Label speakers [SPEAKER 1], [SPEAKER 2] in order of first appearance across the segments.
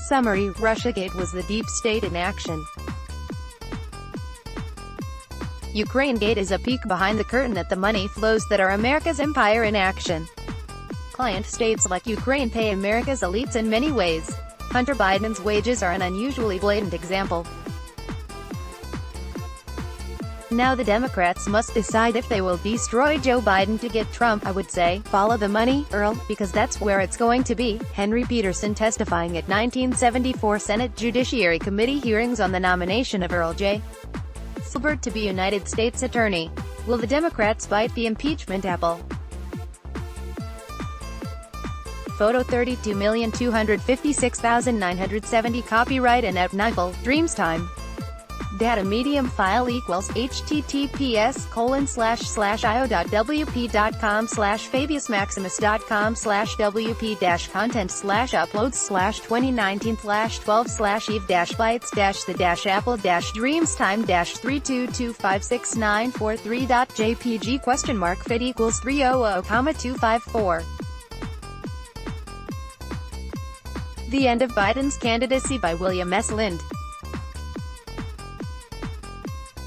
[SPEAKER 1] Summary: RussiaGate was the deep state in action. UkraineGate is a peek behind the curtain at the money flows that are America's empire in action. Client states like Ukraine pay America's elites in many ways. Hunter Biden's wages are an unusually blatant example. Now the Democrats must decide if they will destroy Joe Biden to get Trump. I would say, follow the money, Earl, because that's where it's going to be. Henry Peterson testifying at 1974 Senate Judiciary Committee hearings on the nomination of Earl J. Silbert to be United States Attorney. Will the Democrats bite the impeachment apple? Photo 32,256,970 Copyright and at Nifel, Dreamstime. Data medium file equals https://io.wp.com/wp-content/uploads/2019/12/eve-bytes-the-apple-322256943.jpg?vid equals 300,254. The End of Biden's Candidacy by William S. Lind.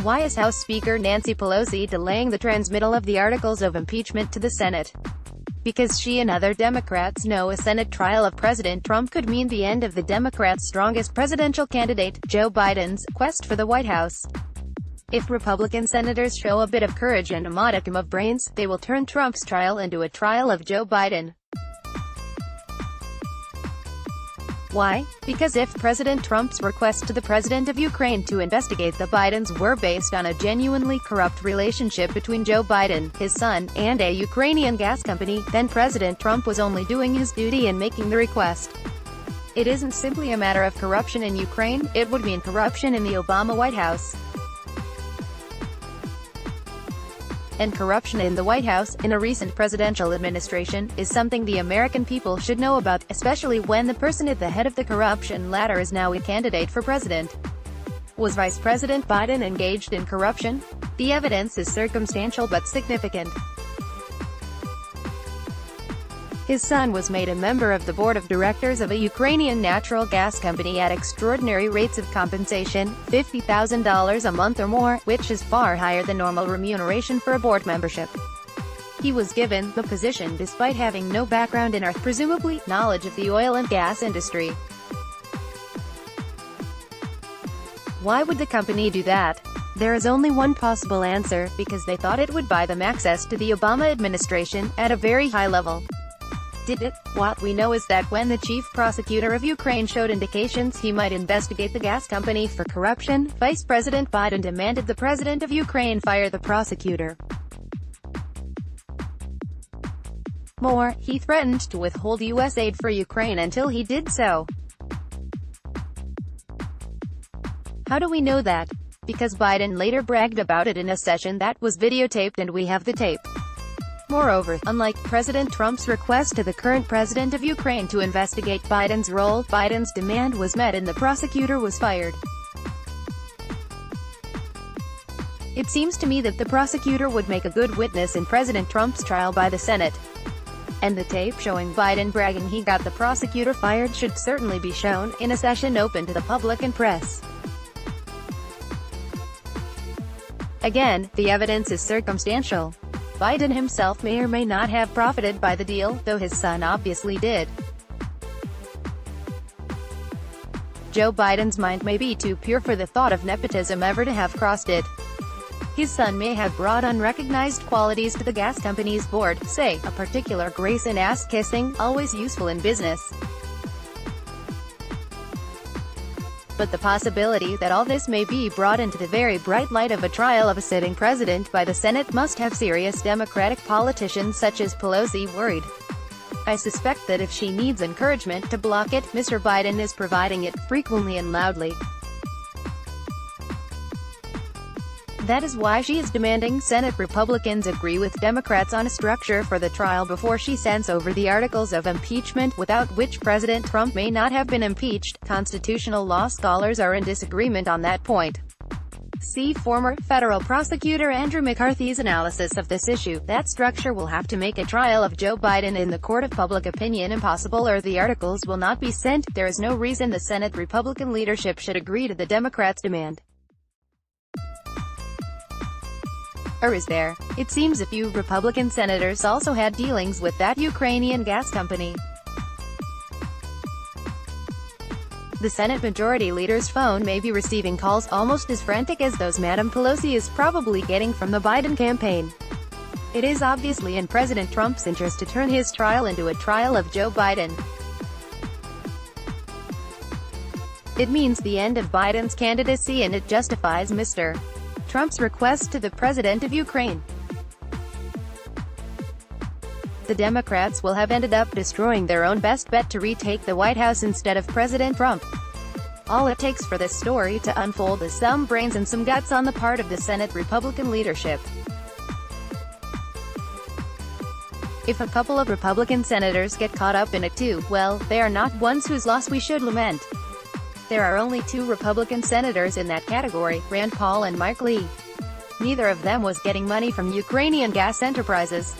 [SPEAKER 1] Why is House Speaker Nancy Pelosi delaying the transmittal of the articles of impeachment to the Senate? Because she and other Democrats know a Senate trial of President Trump could mean the end of the Democrats' strongest presidential candidate, Joe Biden's, quest for the White House. If Republican senators show a bit of courage and a modicum of brains, they will turn Trump's trial into a trial of Joe Biden. Why? Because if President Trump's request to the President of Ukraine to investigate the Bidens were based on a genuinely corrupt relationship between Joe Biden, his son, and a Ukrainian gas company, then President Trump was only doing his duty in making the request. It isn't simply a matter of corruption in Ukraine, it would mean corruption in the Obama White House. And corruption in the White House, in a recent presidential administration, is something the American people should know about, especially when the person at the head of the corruption ladder is now a candidate for president. Was Vice President Biden engaged in corruption? The evidence is circumstantial but significant. His son was made a member of the board of directors of a Ukrainian natural gas company at extraordinary rates of compensation, $50,000 a month or more, which is far higher than normal remuneration for a board membership. He was given the position despite having no background in or, presumably, knowledge of the oil and gas industry. Why would the company do that? There is only one possible answer, because they thought it would buy them access to the Obama administration, at a very high level. Did it? What we know is that when the chief prosecutor of Ukraine showed indications he might investigate the gas company for corruption, Vice President Biden demanded the president of Ukraine fire the prosecutor. More, he threatened to withhold U.S. aid for Ukraine until he did so. How do we know that? Because Biden later bragged about it in a session that was videotaped and we have the tape. Moreover, unlike President Trump's request to the current president of Ukraine to investigate Biden's role, Biden's demand was met and the prosecutor was fired. It seems to me that the prosecutor would make a good witness in President Trump's trial by the Senate. And the tape showing Biden bragging he got the prosecutor fired should certainly be shown, in a session open to the public and press. Again, the evidence is circumstantial. Biden himself may or may not have profited by the deal, though his son obviously did. Joe Biden's mind may be too pure for the thought of nepotism ever to have crossed it. His son may have brought unrecognized qualities to the gas company's board, say, a particular grace in ass-kissing, always useful in business. But the possibility that all this may be brought into the very bright light of a trial of a sitting president by the Senate must have serious Democratic politicians such as Pelosi worried. I suspect that if she needs encouragement to block it, Mr. Biden is providing it, frequently and loudly. That is why she is demanding Senate Republicans agree with Democrats on a structure for the trial before she sends over the articles of impeachment, without which President Trump may not have been impeached. Constitutional law scholars are in disagreement on that point. See former federal prosecutor Andrew McCarthy's analysis of this issue. That structure will have to make a trial of Joe Biden in the court of public opinion impossible, or the articles will not be sent. There is no reason the Senate Republican leadership should agree to the Democrats' demand. Or is there? It seems a few Republican senators also had dealings with that Ukrainian gas company. The Senate Majority Leader's phone may be receiving calls almost as frantic as those Madam Pelosi is probably getting from the Biden campaign. It is obviously in President Trump's interest to turn his trial into a trial of Joe Biden. It means the end of Biden's candidacy, and it justifies Mr. Trump's request to the president of Ukraine. The Democrats will have ended up destroying their own best bet to retake the White House instead of President Trump. All it takes for this story to unfold is some brains and some guts on the part of the Senate Republican leadership. If a couple of Republican senators get caught up in it too, well, they are not ones whose loss we should lament. There are only two Republican senators in that category, Rand Paul and Mike Lee. Neither of them was getting money from Ukrainian gas enterprises.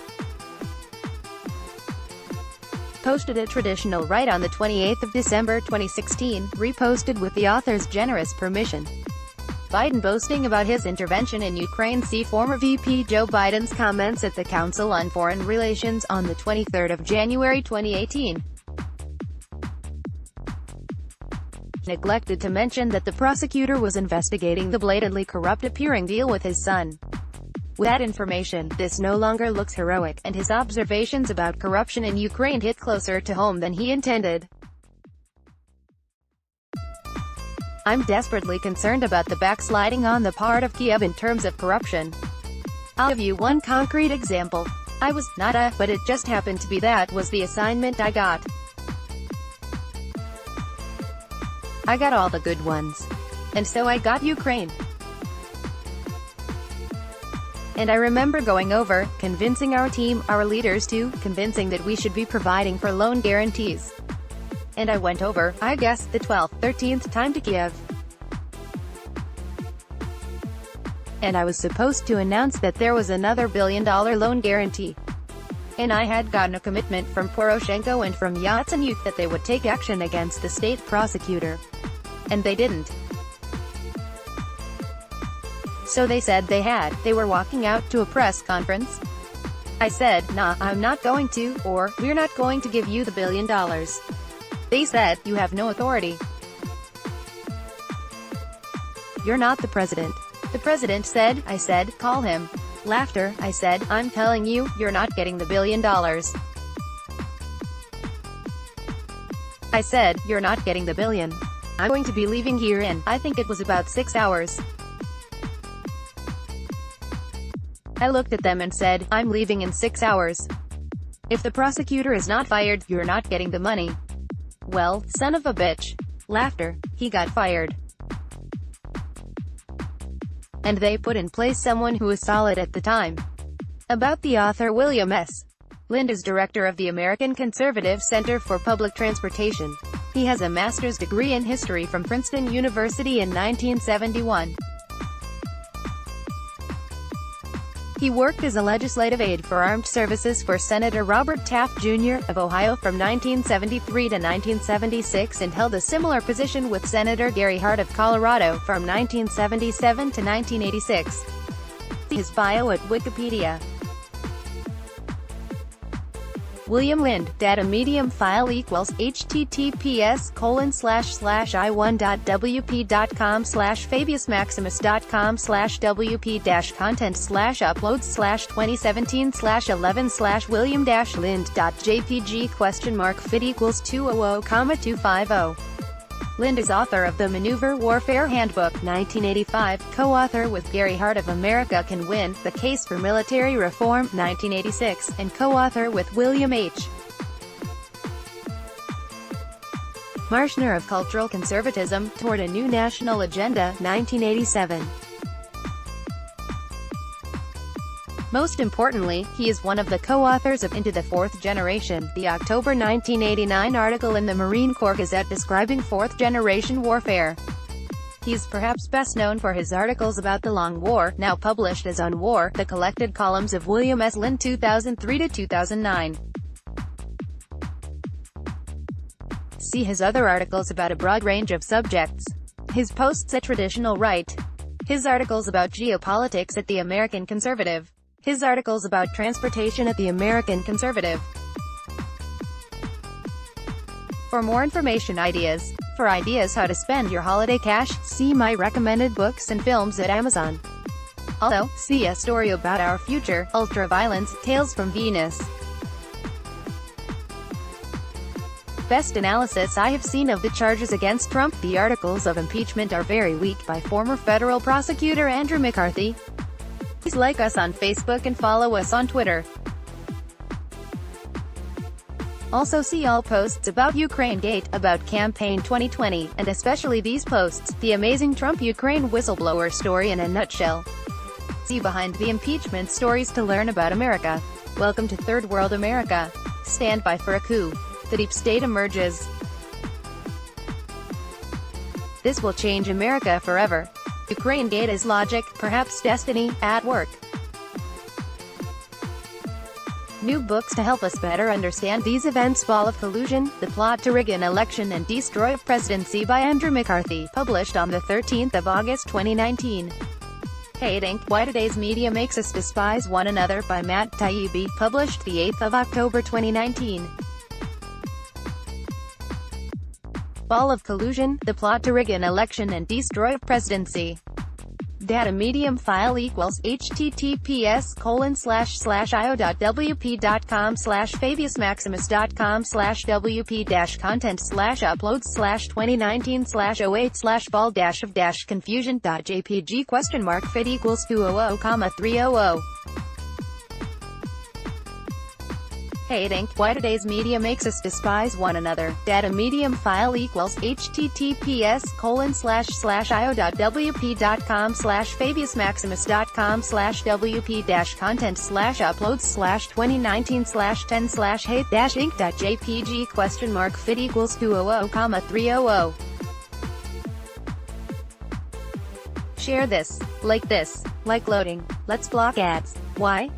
[SPEAKER 1] Posted a traditional right on the 28th of December 2016, reposted with the author's generous permission. Biden boasting about his intervention in Ukraine. See former VP Joe Biden's comments at the Council on Foreign Relations on the 23rd of January 2018. Neglected to mention that the prosecutor was investigating the blatantly corrupt appearing deal with his son. With that information, this no longer looks heroic, and his observations about corruption in Ukraine hit closer to home than he intended. I'm desperately concerned about the backsliding on the part of Kiev in terms of corruption. I'll give you one concrete example. I was not a, but it just happened to be that was the assignment I got. I got all the good ones. And so I got Ukraine. And I remember going over, convincing our team, our leaders too, convincing that we should be providing for loan guarantees. And I went over, I guess, the 12th, 13th time to Kiev. And I was supposed to announce that there was another $1 billion loan guarantee. And I had gotten a commitment from Poroshenko and from Yatsenyuk that they would take action against the state prosecutor. And they didn't. So they said they had. They were walking out to a press conference. I said, nah, I'm not going to, or, we're not going to give you the $1 billion. They said, you have no authority. You're not the president. The president said, I said, call him. Laughter, I said, I'm telling you, you're not getting the $1 billion. I said, you're not getting the $1 billion. I'm going to be leaving here in, I think it was about 6 hours. I looked at them and said, I'm leaving in 6 hours. If the prosecutor is not fired, you're not getting the money. Well, son of a bitch. Laughter. He got fired. And they put in place someone who was solid at the time. About the author William S. Lind is director of the American Conservative Center for Public Transportation. He has a master's degree in history from Princeton University in 1971. He worked as a legislative aide for armed services for Senator Robert Taft Jr. of Ohio from 1973 to 1976, and held a similar position with Senator Gary Hart of Colorado from 1977 to 1986. See his bio at Wikipedia. William Lind, data medium file equals https://i1.wp.com/wp-content/uploads/2017/11/william-lind.jpg fit equals 200,250. Lind is author of The Maneuver Warfare Handbook, 1985, co-author with Gary Hart of America Can Win, The Case for Military Reform, 1986, and co-author with William H. Marshner of Cultural Conservatism, Toward a New National Agenda, 1987. Most importantly, he is one of the co-authors of Into the Fourth Generation, the October 1989 article in the Marine Corps Gazette describing fourth-generation warfare. He's perhaps best known for his articles about the Long War, now published as On War, the collected columns of William S. Lynn 2003-2009. See his other articles about a broad range of subjects. His posts at Traditional Right. His articles about geopolitics at The American Conservative. His articles about transportation at The American Conservative. For more information for ideas how to spend your holiday cash, see my recommended books and films at Amazon. Also, see a story about our future, Ultraviolence, Tales from Venus. Best analysis I have seen of the charges against Trump. The articles of impeachment are very weak by former federal prosecutor Andrew McCarthy. Please like us on Facebook and follow us on Twitter. Also see all posts about UkraineGate, about campaign 2020, and especially these posts, the amazing Trump-Ukraine whistleblower story in a nutshell. See behind the impeachment stories to learn about America. Welcome to Third World America. Stand by for a coup. The deep state emerges. This will change America forever. UkraineGate is logic, perhaps destiny, at work. New books to help us better understand these events. Ball of Collusion, The Plot to Rig an Election and Destroy a Presidency by Andrew McCarthy, published on the 13th of August 2019. Hating Why Today's Media Makes Us Despise One Another by Matt Taibbi, published the 8th of October 2019. Ball of Collusion, The Plot to Rig an Election and Destroy a Presidency. Data medium file equals https://io.wp.com/wp-content/uploads/2019/08/ball-of-confusion.jpg $200,300. Hating Why Today's Media Makes Us Despise One Another. Data medium file equals https://io.wp.com/wp-content/uploads/2019/10/hate-ink.jpg?fit equals 200, Share this. Like loading. Let's block ads. Why?